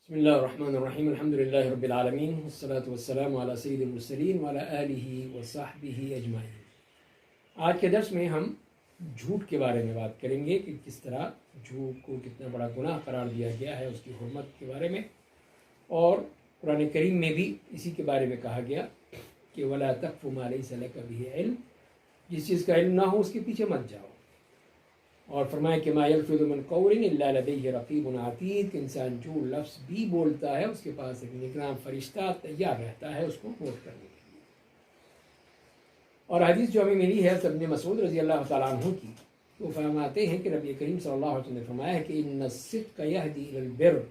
بسم اللہ الرحمن الرحیم الحمد للہ رب العالمین والصلاة والسلام علی سید المرسلین وعلی آلہ وصحبہ اجمعین۔ آج کے درس میں ہم جھوٹ کے بارے میں بات کریں گے کہ کس طرح جھوٹ کو کتنا بڑا گناہ قرار دیا گیا ہے، اس کی حرمت کے بارے میں، اور قرآن کریم میں بھی اسی کے بارے میں کہا گیا کہ وَلَا تَقْفُ مَا لَيْسَ لَكَ بِهِ علم، جس چیز کا علم نہ ہو اس کے پیچھے مت جاؤ، اور فرمایا کہ ما یلفظ من قول الا لدیہ رقیب عتید، کہ انسان جو لفظ بھی بولتا ہے اس کے پاس ایک نگراں فرشتہ تیار رہتا ہے اس کو نوٹ کرنے کے لیے۔ اور حدیث جو ہمیں ملی ہے ابن مسعود رضی اللہ تعالیٰ عنہ کی، وہ فرماتے ہیں کہ نبی کریم صلی اللہ علیہ وسلم نے فرمایا ہے کہ ان الصدق یہدی الی البر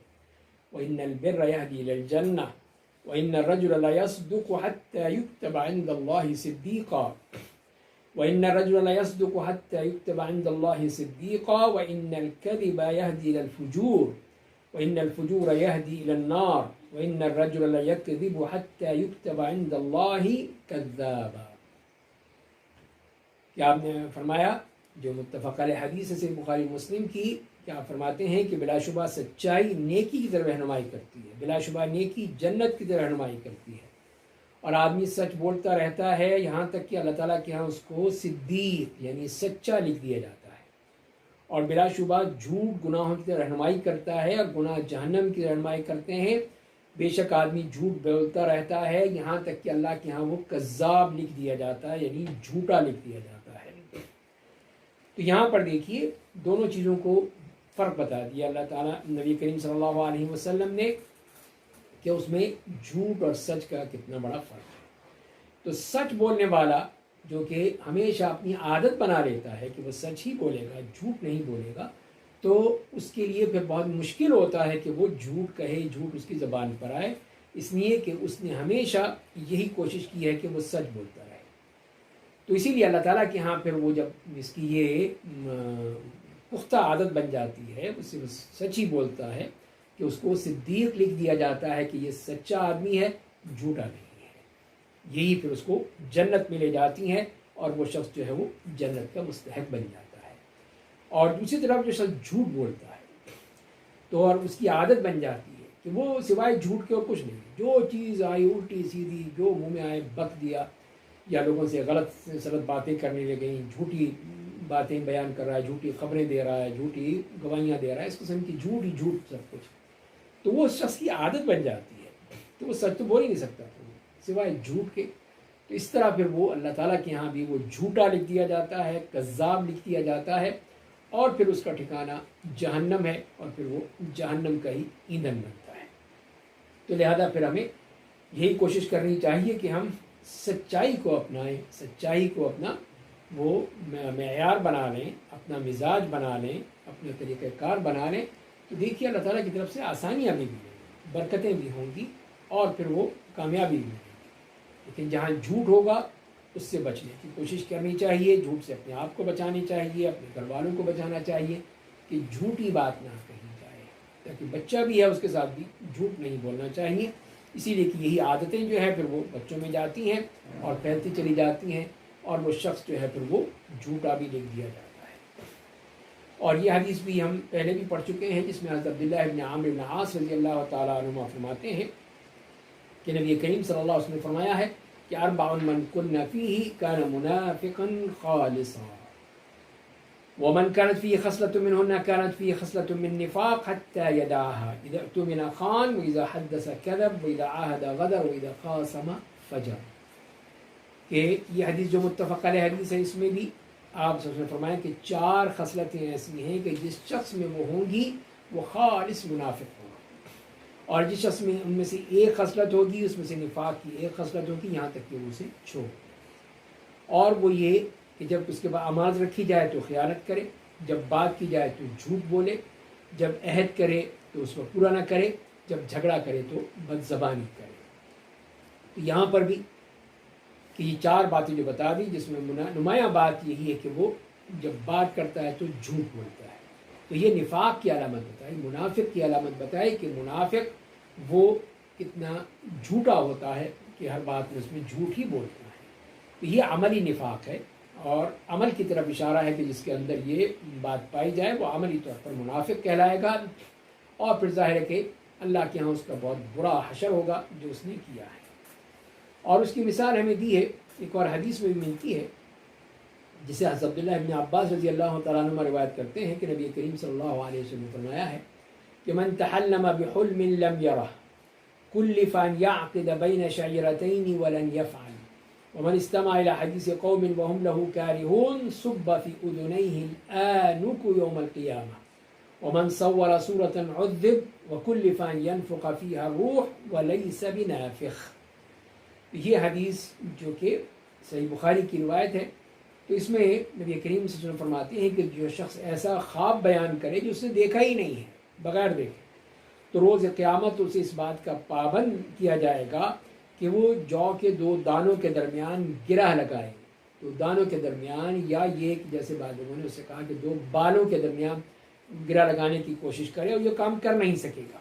وان البر یہدی الی الجنہ وان الرجل لا يصدق حتى يكتب عند الله صدیقا وإن الرجل لا يصدق حتى يكتب عند الله صديقا وإن الكذب يهدي إلى الفجور وإن الفجور يهدي إلى النار وإن الرجل لا يكذب حتى يكتب عند الله كذابا۔ کیا آپ نے فرمایا جو متفق علیہ حدیث سے بخاری مسلم کی، کیا آپ فرماتے ہیں کہ بلا شبہ سچائی نیکی کی طرف رہنمائی کرتی ہے، بلا شبہ نیکی جنت کی طرف رہنمائی کرتی ہے، اور آدمی سچ بولتا رہتا ہے یہاں تک کہ اللہ تعالیٰ کے ہاں اس کو صدیق یعنی سچا لکھ دیا جاتا ہے، اور بلا شبہ جھوٹ گناہوں کی طرف رہنمائی کرتا ہے اور گناہ جہنم کی رہنمائی کرتے ہیں۔ بے شک آدمی جھوٹ بولتا رہتا ہے یہاں تک کہ اللہ کے ہاں وہ کذاب لکھ دیا جاتا ہے، یعنی جھوٹا لکھ دیا جاتا ہے۔ تو یہاں پر دیکھیے دونوں چیزوں کو فرق بتا دیا اللہ تعالیٰ نبی کریم صلی اللہ علیہ وسلم نے کہ اس میں جھوٹ اور سچ کا کتنا بڑا فرق ہے۔ تو سچ بولنے والا جو کہ ہمیشہ اپنی عادت بنا لیتا ہے کہ وہ سچ ہی بولے گا، جھوٹ نہیں بولے گا، تو اس کے لیے پھر بہت مشکل ہوتا ہے کہ وہ جھوٹ کہے، جھوٹ اس کی زبان پر آئے، اس لیے کہ اس نے ہمیشہ یہی کوشش کی ہے کہ وہ سچ بولتا رہے۔ تو اسی لیے اللہ تعالیٰ کے ہاں پھر وہ جب اس کی یہ پختہ عادت بن جاتی ہے، اس سے وہ سچ ہی بولتا ہے، کہ اس کو صدیق لکھ دیا جاتا ہے کہ یہ سچا آدمی ہے، جھوٹا نہیں ہے، یہی پھر اس کو جنت میں لے جاتی ہیں، اور وہ شخص جو ہے وہ جنت کا مستحق بن جاتا ہے۔ اور دوسری طرف جو شخص جھوٹ بولتا ہے تو اور اس کی عادت بن جاتی ہے کہ وہ سوائے جھوٹ کے اور کچھ نہیں، جو چیز آئی الٹی سیدھی جو منہ میں آئے بک دیا، یا لوگوں سے غلط باتیں کرنے لگیں، جھوٹی باتیں بیان کر رہا ہے، جھوٹی خبریں دے رہا ہے، جھوٹی گواہیاں دے رہا ہے، اس قسم کی جھوٹ ہی جھوٹ سب کچھ، تو وہ شخص کی عادت بن جاتی ہے، تو وہ سچ تو بول ہی نہیں سکتا سوائے جھوٹ کے۔ تو اس طرح پھر وہ اللہ تعالیٰ کے ہاں بھی وہ جھوٹا لکھ دیا جاتا ہے، کذاب لکھ دیا جاتا ہے، اور پھر اس کا ٹھکانہ جہنم ہے، اور پھر وہ جہنم کا ہی ایندھن بنتا ہے۔ تو لہذا پھر ہمیں یہی کوشش کرنی چاہیے کہ ہم سچائی کو اپنائیں، سچائی کو اپنا وہ معیار بنا لیں، اپنا مزاج بنا لیں، اپنا طریقہ کار بنا لیں، تو دیکھیے اللہ تعالیٰ کی طرف سے آسانیاں بھی ملیں گی، برکتیں بھی ہوں گی، اور پھر وہ کامیابی بھی ملے گی۔ لیکن جہاں جھوٹ ہوگا اس سے بچنے کی کوشش کرنی چاہیے، جھوٹ سے اپنے آپ کو بچانی چاہیے، اپنے گھر والوں کو بچانا چاہیے کہ جھوٹی بات نہ کہی جائے، تاکہ بچہ بھی ہے اس کے ساتھ بھی جھوٹ نہیں بولنا چاہیے، اسی لیے کہ یہی عادتیں جو ہے پھر وہ بچوں میں جاتی ہیں اور پھیلتی چلی جاتی ہیں، اور وہ شخص جو ہے پھر وہ جھوٹا بھی لکھ دیا جاتا ہے۔ اور یہ حدیث بھی ہم پہلے بھی پڑھ چکے ہیں، جس میں حضرت عبداللہ ابن عامر بن عاص رضی اللہ تعالیٰ عنہما فرماتے ہیں کہ نبی کریم صلی اللہ علیہ وسلم نے فرمایا ہے کہ اربع من کن فیہ کان منافقا خالصا ومن كانت فيه خصلة منهن كانت فيه خصلة من نفاق حتى يدعها إذا اؤتمن خان وإذا حدث كذب وإذا عاهد غدر وإذا خاصم فجر۔ کہ یہ حدیث جو متفق علیہ حدیث ہے، اس میں بھی آپ سب نے فرمایا کہ 4 خصلتیں ایسی ہیں کہ جس شخص میں وہ ہوں گی وہ خالص منافق ہوگا، اور جس شخص میں ان میں سے ایک خصلت ہوگی، اس میں سے نفاق کی ایک خصلت ہوگی، یہاں تک کہ وہ اسے چھوڑ، اور وہ یہ کہ جب اس کے بعد امانت رکھی جائے تو خیانت کرے، جب بات کی جائے تو جھوٹ بولے، جب عہد کرے تو اس کو پورا نہ کرے، جب جھگڑا کرے تو بد زبانی کرے۔ تو یہاں پر بھی کہ یہ 4 باتیں جو بتا دی، جس میں نمایاں بات یہی ہے کہ وہ جب بات کرتا ہے تو جھوٹ بولتا ہے، تو یہ نفاق کی علامت بتائی، منافق کی علامت بتائی کہ منافق وہ کتنا جھوٹا ہوتا ہے کہ ہر بات میں اس میں جھوٹ ہی بولتا ہے۔ تو یہ عملی نفاق ہے، اور عمل کی طرف اشارہ ہے کہ جس کے اندر یہ بات پائی جائے وہ عملی طور پر منافق کہلائے گا، اور پھر ظاہر ہے کہ اللہ کے ہاں اس کا بہت برا حشر ہوگا جو اس نے کیا ہے۔ اور اس کی مثال ہمیں دی ہے ایک اور حدیث میں بھی ملتی ہے، جسے حضرت عبداللہ ابن عباس رضی اللہ تعالیٰ عنہ روایت کرتے ہیں کہ نبی کریم صلی اللہ علیہ وسلم نے فرمایا ہے کہ من تحلم بحلم لم یرہ کلف ان یعقد بین شعیرتین ولن یفعل ومن استمع الى حدیث قوم وهم له کارہون صب فی اذنیہ الآنک یوم القیامہ ومن صور صورة عذب وکلف ان ینفخ فیہا الروح ولیس بنافخ۔ یہ حدیث جو کہ صحیح بخاری کی روایت ہے، تو اس میں نبی کریم صلی اللہ علیہ وسلم فرماتے ہیں کہ جو شخص ایسا خواب بیان کرے جو اس نے دیکھا ہی نہیں ہے بغیر دیکھے، تو روز قیامت اسے اس بات کا پابند کیا جائے گا کہ وہ جو کے دو دانوں کے درمیان گرہ لگائے، تو دانوں کے درمیان، یا یہ کہ جیسے بعض لوگوں نے اسے کہا کہ دو بالوں کے درمیان گرہ لگانے کی کوشش کرے، اور یہ کام کر نہیں سکے گا۔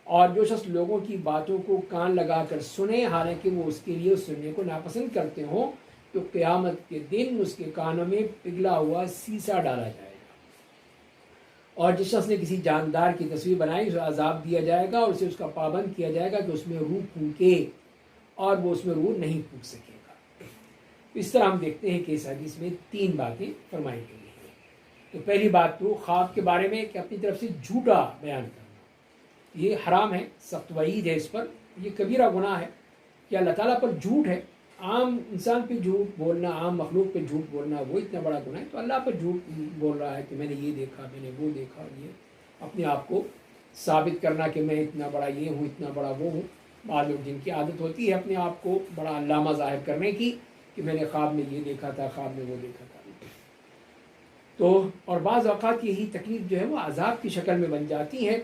اور جو شخص لوگوں کی باتوں کو کان لگا کر سنے حالانکہ وہ اس کے لیے سننے کو ناپسند کرتے ہوں، تو قیامت کے دن اس کے کانوں میں پگھلا ہوا سیسا ڈالا جائے گا۔ اور جس شخص نے کسی جاندار کی تصویر بنائی اسے عذاب دیا جائے گا، اور اسے اس کا پابند کیا جائے گا کہ اس میں روح پھونکے، اور وہ اس میں روح نہیں پھونک سکے گا۔ اس طرح ہم دیکھتے ہیں کہ اس حدیث میں 3 باتیں فرمائی گئی ہیں۔ تو پہلی بات تو خواب کے بارے میں کہ اپنی طرف سے جھوٹا بیان کرنا، یہ حرام ہے، سخت وعید ہے اس پر، یہ کبیرہ گناہ ہے کہ اللہ تعالیٰ پر جھوٹ ہے۔ عام انسان پہ جھوٹ بولنا، عام مخلوق پہ جھوٹ بولنا وہ اتنا بڑا گناہ ہے، تو اللہ پر جھوٹ بول رہا ہے کہ میں نے یہ دیکھا، میں نے وہ دیکھا، یہ اپنے آپ کو ثابت کرنا کہ میں اتنا بڑا یہ ہوں، اتنا بڑا وہ ہوں۔ بعض لوگ جن کی عادت ہوتی ہے اپنے آپ کو بڑا علامہ ظاہر کرنے کی کہ میں نے خواب میں یہ دیکھا تھا، خواب میں وہ دیکھا تھا، تو اور بعض اوقات یہی تکلیف جو ہے وہ عذاب کی شکل میں بن جاتی ہے،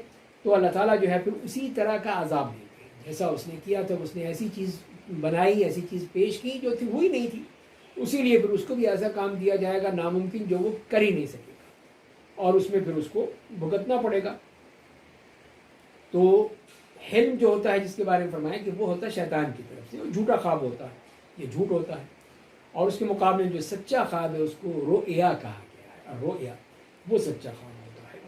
تو اللہ تعالیٰ جو ہے پھر اسی طرح کا عذاب دے گا جیسا اس نے کیا تھا۔ اس نے ایسی چیز بنائی، ایسی چیز پیش کی جو تھی ہوئی نہیں تھی، اسی لیے پھر اس کو بھی ایسا کام دیا جائے گا ناممکن جو وہ کر ہی نہیں سکے گا، اور اس میں پھر اس کو بھگتنا پڑے گا۔ تو حلم جو ہوتا ہے جس کے بارے میں فرمایا کہ وہ ہوتا ہے شیطان کی طرف سے، جھوٹا خواب ہوتا ہے، یہ جھوٹ ہوتا ہے، اور اس کے مقابلے جو سچا خواب ہے اس کو رؤیا کہا گیا ہے، اور رؤیا وہ سچا خواب ہوتا ہے۔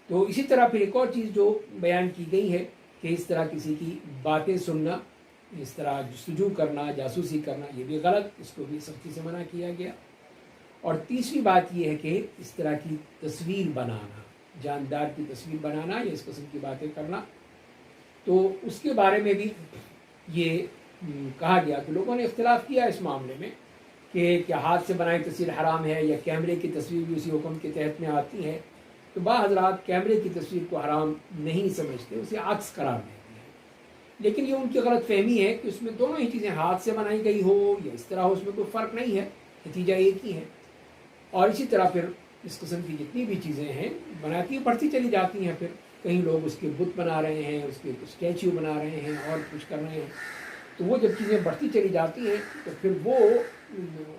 تو اسی طرح پھر ایک اور چیز جو بیان کی گئی ہے کہ اس طرح کسی کی باتیں سننا، اس طرح جستجو کرنا، جاسوسی کرنا، یہ بھی غلط، اس کو بھی سختی سے منع کیا گیا۔ اور تیسری بات یہ ہے کہ اس طرح کی تصویر بنانا، جاندار کی تصویر بنانا یا اس قسم کی باتیں کرنا، تو اس کے بارے میں بھی یہ کہا گیا کہ لوگوں نے اختلاف کیا اس معاملے میں کہ کیا ہاتھ سے بنائی تصویر حرام ہے یا کیمرے کی تصویر بھی اسی حکم کے تحت میں آتی ہے۔ تو بعض حضرات کیمرے کی تصویر کو حرام نہیں سمجھتے، اسے عکس قرار دیتے ہیں، لیکن یہ ان کی غلط فہمی ہے کہ اس میں دونوں ہی چیزیں ہاتھ سے بنائی گئی ہو یا اس طرح ہو، اس میں کوئی فرق نہیں ہے، نتیجہ ایک ہی ہے۔ اور اسی طرح پھر اس قسم کی جتنی بھی چیزیں ہیں بناتی بڑھتی چلی جاتی ہیں، پھر کہیں لوگ اس کے بت بنا رہے ہیں، اس کے اسٹیچو بنا رہے ہیں اور کچھ کر رہے ہیں، تو وہ جب چیزیں بڑھتی چلی جاتی ہیں تو پھر وہ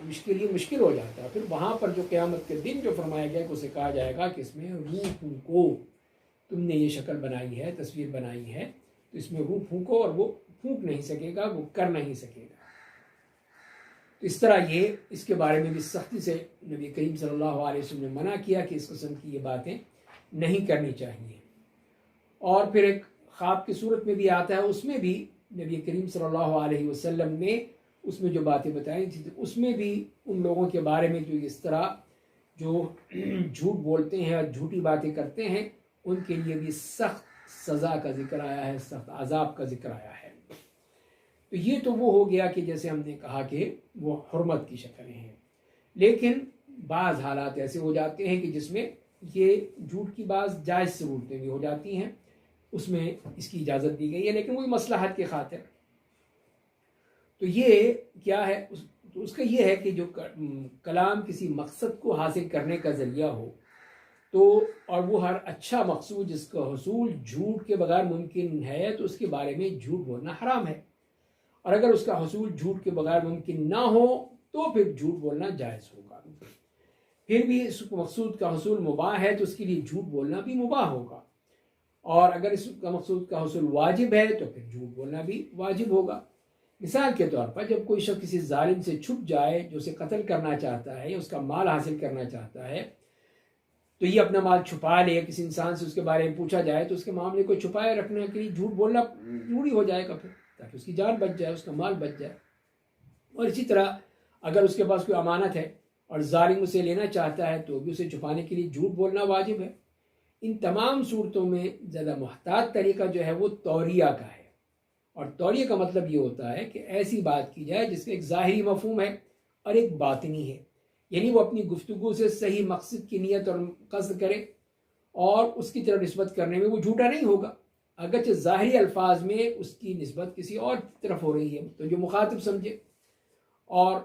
مشکل ہو جاتا ہے۔ پھر وہاں پر جو قیامت کے دن جو فرمایا گیا کہ اسے کہا جائے گا کہ اس میں روح پھونکو، تم نے یہ شکل بنائی ہے، تصویر بنائی ہے، تو اس میں روح پھونکو، اور وہ پھونک نہیں سکے گا، وہ کر نہیں سکے گا۔ تو اس طرح یہ اس کے بارے میں بھی سختی سے نبی کریم صلی اللہ علیہ وسلم نے منع کیا کہ اس قسم کی یہ باتیں نہیں کرنی چاہیے۔ اور پھر ایک خواب کی صورت میں بھی آتا ہے، اس میں بھی نبی کریم صلی اللہ علیہ وسلم نے اس میں جو باتیں بتائیں تھیں، اس میں بھی ان لوگوں کے بارے میں جو اس طرح جو جھوٹ بولتے ہیں اور جھوٹی باتیں کرتے ہیں، ان کے لیے بھی سخت سزا کا ذکر آیا ہے، سخت عذاب کا ذکر آیا ہے۔ تو یہ تو وہ ہو گیا کہ جیسے ہم نے کہا کہ وہ حرمت کی شکلیں ہیں، لیکن بعض حالات ایسے ہو جاتے ہیں کہ جس میں یہ جھوٹ کی بعض جائز صورتیں بھی ہو جاتی ہیں، اس میں اس کی اجازت دی گئی ہے، لیکن وہی مصلحت کی خاطر۔ تو یہ کیا ہے، اس کا یہ ہے کہ جو کلام کسی مقصد کو حاصل کرنے کا ذریعہ ہو، تو اور وہ ہر اچھا مقصود جس کا حصول جھوٹ کے بغیر ممکن ہے، تو اس کے بارے میں جھوٹ بولنا حرام ہے، اور اگر اس کا حصول جھوٹ کے بغیر ممکن نہ ہو تو پھر جھوٹ بولنا جائز ہوگا۔ پھر بھی اس مقصود کا حصول مباح ہے تو اس کے لیے جھوٹ بولنا بھی مباح ہوگا، اور اگر اس کا مقصود کا حصول واجب ہے تو پھر جھوٹ بولنا بھی واجب ہوگا۔ مثال کے طور پر جب کوئی شخص کسی ظالم سے چھپ جائے جو اسے قتل کرنا چاہتا ہے یا اس کا مال حاصل کرنا چاہتا ہے، تو یہ اپنا مال چھپا لے، کسی انسان سے اس کے بارے میں پوچھا جائے تو اس کے معاملے کو چھپائے رکھنے کے لیے جھوٹ بولنا ضروری ہو جائے گا پھر، تاکہ اس کی جان بچ جائے، اس کا مال بچ جائے۔ اور اسی طرح اگر اس کے پاس کوئی امانت ہے اور ظالم اسے لینا چاہتا ہے تو بھی اسے چھپانے کے لیے جھوٹ بولنا واجب ہے۔ ان تمام صورتوں میں زیادہ محتاط طریقہ جو ہے وہ توریہ کا ہے، اور توریہ کا مطلب یہ ہوتا ہے کہ ایسی بات کی جائے جس کا ایک ظاہری مفہوم ہے اور ایک باطنی ہے، یعنی وہ اپنی گفتگو سے صحیح مقصد کی نیت اور قصد کرے اور اس کی طرف نسبت کرنے میں وہ جھوٹا نہیں ہوگا، اگرچہ ظاہری الفاظ میں اس کی نسبت کسی اور طرف ہو رہی ہے تو جو مخاطب سمجھے، اور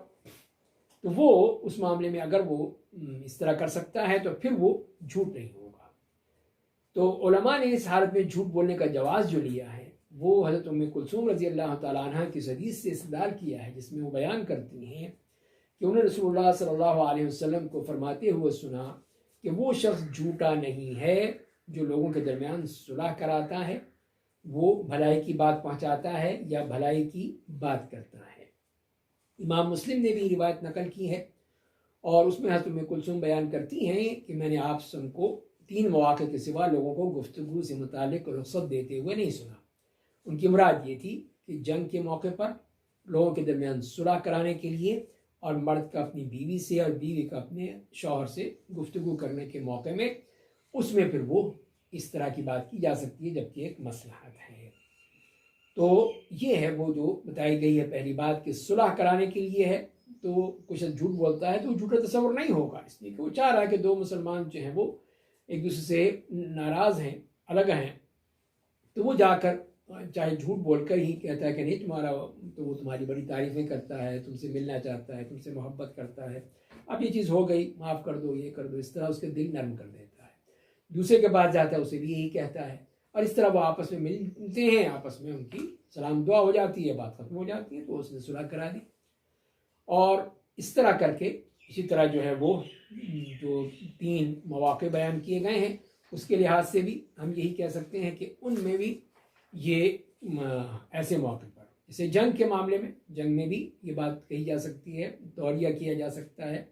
تو وہ اس معاملے میں اگر وہ اس طرح کر سکتا ہے تو پھر وہ جھوٹ نہیں ہوگا۔ تو علماء نے اس حالت میں جھوٹ بولنے کا جواز جو لیا ہے وہ حضرت ام کلثوم رضی اللہ تعالیٰ عنہ کی حدیث سے استدلال کیا ہے، جس میں وہ بیان کرتی ہیں کہ انہوں نے رسول اللہ صلی اللہ علیہ وسلم کو فرماتے ہوئے سنا کہ وہ شخص جھوٹا نہیں ہے جو لوگوں کے درمیان صلح کراتا ہے، وہ بھلائی کی بات پہنچاتا ہے یا بھلائی کی بات کرتا ہے۔ امام مسلم نے بھی روایت نقل کی ہے اور اس میں حضرت ام کلثوم بیان کرتی ہیں کہ میں نے آپ سب کو 3 مواقع کے سوا لوگوں کو گفتگو سے متعلق رخصت دیتے ہوئے نہیں سنا۔ ان کی مراد یہ تھی کہ جنگ کے موقع پر لوگوں کے درمیان صلح کرانے کے لیے، اور مرد کا اپنی بیوی سے اور بیوی کا اپنے شوہر سے گفتگو کرنے کے موقع میں، اس میں پھر وہ اس طرح کی بات کی جا سکتی ہے جبکہ ایک مصلحت ہے۔ تو یہ ہے وہ جو بتائی گئی ہے پہلی بات کہ صلح کرانے کے لیے ہے، تو کچھ جھوٹ بولتا ہے تو وہ جھوٹا تصور نہیں ہوگا، اس لیے کہ وہ چاہ رہا ہے کہ 2 مسلمان جو ہیں وہ ایک دوسرے سے ناراض ہیں، الگ ہیں، تو وہ جا کر چاہے جھوٹ بول کر ہی کہتا ہے کہ نہیں تمہارا، تو وہ تمہاری بڑی تعریفیں کرتا ہے، تم سے ملنا چاہتا ہے، تم سے محبت کرتا ہے، اب یہ چیز ہو گئی، معاف کر دو، یہ کر دو، اس طرح اس کے دل نرم کر دیتا ہے۔ دوسرے کے پاس جاتا ہے، اسے بھی یہی کہتا ہے، اور اس طرح وہ آپس میں ملتے ہیں، آپس میں ان کی سلام دعا ہو جاتی ہے، بات ختم ہو جاتی ہے، تو اس نے صلح کرا دی۔ اور اس طرح کر کے اسی طرح جو ہے وہ جو 3 مواقع بیان کیے گئے ہیں اس کے لحاظ سے بھی ہم یہی کہہ سکتے ہیں کہ ان میں بھی یہ ایسے موقع پر، جیسے جنگ کے معاملے میں، جنگ میں بھی یہ بات کہی جا سکتی ہے، توریہ کیا جا سکتا ہے،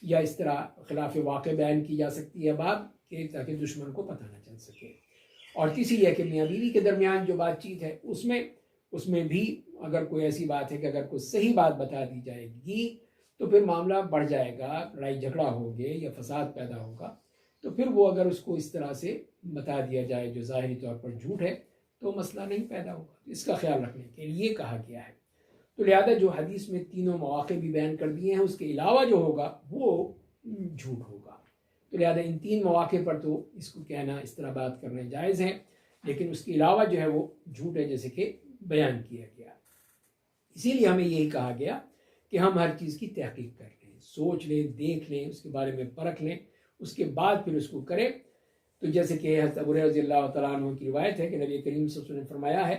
یا اس طرح خلاف واقع بیان کی جا سکتی ہے بات کہ تاکہ دشمن کو پتہ نہ چل سکے۔ اور تیسری یہ کہ میاں بیوی کے درمیان جو بات چیت ہے اس میں بھی اگر کوئی ایسی بات ہے کہ اگر کوئی صحیح بات بتا دی جائے گی تو پھر معاملہ بڑھ جائے گا، لڑائی جھگڑا ہوگے یا فساد پیدا ہوگا، تو پھر وہ اگر اس کو اس طرح سے بتا دیا جائے جو ظاہری طور پر جھوٹ ہے تو مسئلہ نہیں پیدا ہوگا۔ اس کا خیال رکھنے کے لیے کہا گیا ہے۔ تو لہذا جو حدیث میں 3 مواقع بھی بیان کر دیے ہیں اس کے علاوہ جو ہوگا وہ جھوٹ ہوگا۔ تو لہذا ان 3 مواقع پر تو اس کو کہنا، اس طرح بات کرنا جائز ہے، لیکن اس کے علاوہ جو ہے وہ جھوٹ ہے جیسے کہ بیان کیا گیا۔ اسی لیے ہمیں یہی کہا گیا کہ ہم ہر چیز کی تحقیق کر لیں، سوچ لیں، دیکھ لیں، اس کے بارے میں پرکھ لیں، اس کے بعد پھر اس کو کریں۔ تو جیسے کہ حضرت ابو ہریرہ رضی اللہ تعالیٰ عنہ کی روایت ہے کہ نبی کریم صلی اللہ علیہ وسلم نے فرمایا ہے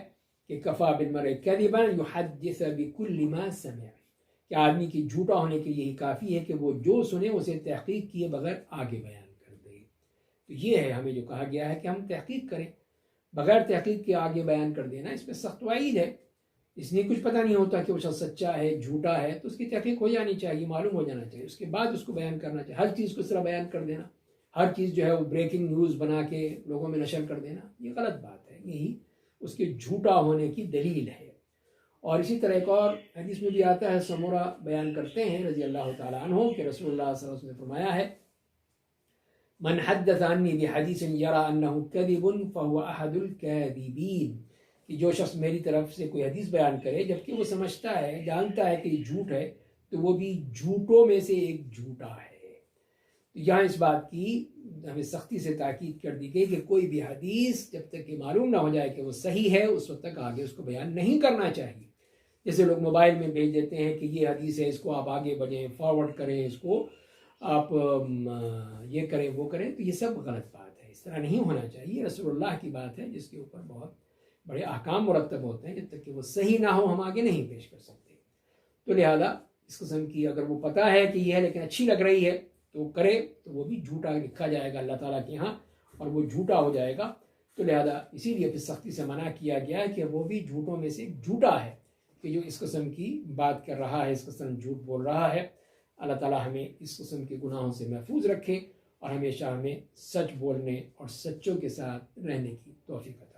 کہ کفا بالمرء کذبا یحدث بکل ما سمع، کہ آدمی کی جھوٹا ہونے کے یہی کافی ہے کہ وہ جو سنے اسے تحقیق کیے بغیر آگے بیان کر دے۔ تو یہ ہے ہمیں جو کہا گیا ہے کہ ہم تحقیق کریں، بغیر تحقیق کے آگے بیان کر دینا اس میں سخت وعید ہے۔ اس لیے کچھ پتہ نہیں ہوتا کہ وہ شخص سچا ہے جھوٹا ہے تو اس کی تحقیق ہو جانی چاہیے، معلوم ہو جانا چاہیے، اس کے بعد اس کو بیان کرنا چاہیے۔ ہر چیز کو اس طرح بیان کر دینا، ہر چیز جو ہے وہ بریکنگ نیوز بنا کے لوگوں میں نشر کر دینا، یہ غلط بات ہے، یہی اس کے جھوٹا ہونے کی دلیل ہے۔ اور اسی طرح ایک اور حدیث میں بھی آتا ہے، سمورہ بیان کرتے ہیں رضی اللہ تعالیٰ عنہ کہ رسول اللہ صلی اللہ علیہ وسلم نے فرمایا ہے من حدث عنی بحدیث یرى انہ کذب فہو احد الکاذبین، کہ جو شخص میری طرف سے کوئی حدیث بیان کرے جبکہ وہ سمجھتا ہے، جانتا ہے کہ یہ جھوٹ ہے، تو وہ بھی جھوٹوں میں سے ایک جھوٹا ہے۔ یہاں اس بات کی ہمیں سختی سے تاکید کر دی گئی کہ کوئی بھی حدیث جب تک کہ معلوم نہ ہو جائے کہ وہ صحیح ہے اس وقت تک آگے اس کو بیان نہیں کرنا چاہیے۔ جیسے لوگ موبائل میں بھیج دیتے ہیں کہ یہ حدیث ہے، اس کو آپ آگے بڑھیں، فارورڈ کریں، اس کو آپ یہ کریں وہ کریں، تو یہ سب غلط بات ہے، اس طرح نہیں ہونا چاہیے۔ رسول اللہ کی بات ہے جس کے اوپر بہت بڑے احکام مرتب ہوتے ہیں، جب تک کہ وہ صحیح نہ ہو ہم آگے نہیں پیش کر سکتے۔ تو لہذا اس قسم کی اگر وہ پتہ ہے کہ یہ ہے لیکن اچھی لگ رہی ہے تو کرے تو وہ بھی جھوٹا لکھا جائے گا اللہ تعالیٰ کے یہاں اور وہ جھوٹا ہو جائے گا۔ تو لہذا اسی لیے پھر سختی سے منع کیا گیا ہے کہ وہ بھی جھوٹوں میں سے جھوٹا ہے کہ جو اس قسم کی بات کر رہا ہے، اس قسم جھوٹ بول رہا ہے۔ اللہ تعالیٰ ہمیں اس قسم کے گناہوں سے محفوظ رکھے اور ہمیشہ ہمیں سچ بولنے اور سچوں کے ساتھ رہنے کی توفیق عطا